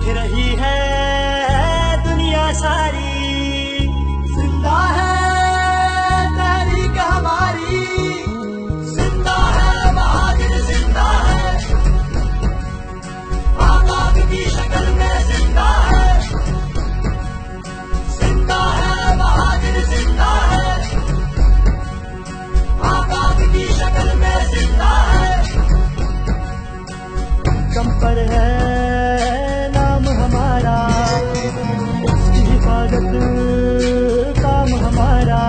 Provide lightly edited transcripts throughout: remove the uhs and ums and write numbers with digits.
देख रही है दुनिया सारी, जिंदा है तहरीक हमारी, जिंदा है बहादुर, जिंदा है आजाद की शक्ल में, जिंदा है बहादुर, जिंदा है आजाद की शक्ल में, जिंदा है। दम पर है नाम हमारा, उसकी हिफाजत काम हमारा,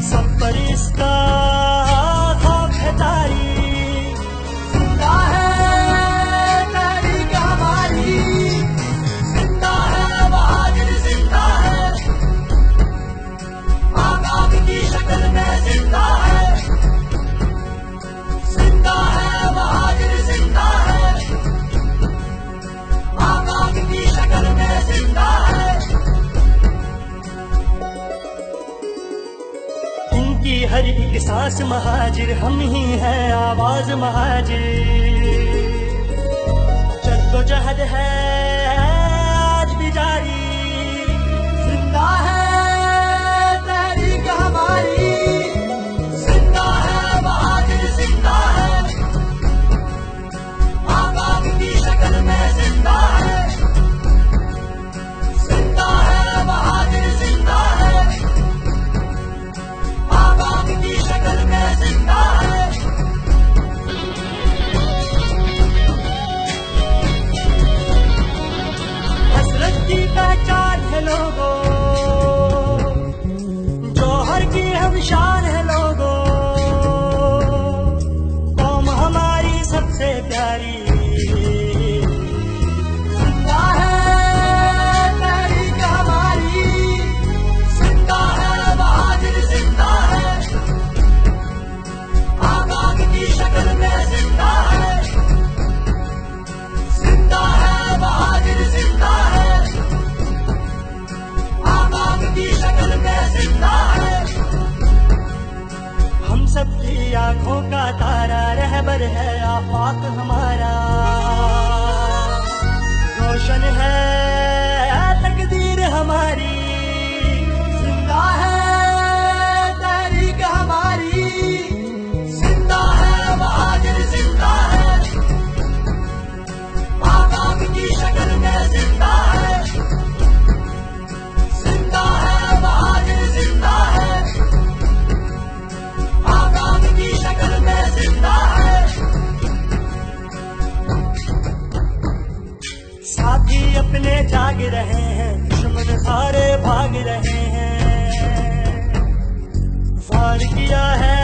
सब पर इसका खौफ है तारी, जिंदा है तहरीक हमारी, जिंदा है बहादुर, जिंदा है आजाद की शक्ल में, जिंदा है बहादुर, जिंदा है आजाद की शक्ल में, जिंदा है। इनकी हर एक सांस महाजिर, हम ही है आवाज महाजिर, जद्दोजहद है आज भी जारी, जिंदा है तहरीक हमारी, जिंदा है बहादुर, जिंदा है आजाद की शक्ल में, जिंदा है बहादुर, जिंदा है आजाद की शक्ल में, जिंदा है। हसरत की पहचान है लोगों, जौहर की हम शान है लोगों, कौम हमारी सबसे प्यारी, जिंदा है तहरीक हमारी, जिंदा है बहादुर, जिंदा है आजाद की शक्ल में, जिंदा है बहादुर, जिंदा है आजाद की शक्ल में, जिंदा है। हम सबकी आंखों का तारा रहबर है आफाक हमारा, रोशन है तकदीर हमारी, जिंदा है तहरीक हमारी, जिंदा है बहादुर, जिंदा है आजाद की शक्ल में, जिंदा है बहादुर, जिंदा है आजाद की शक्ल में, जिंदा है। साथी अपने जाग रहे हैं, दुश्मन सारे भाग रहे हैं, वार किया है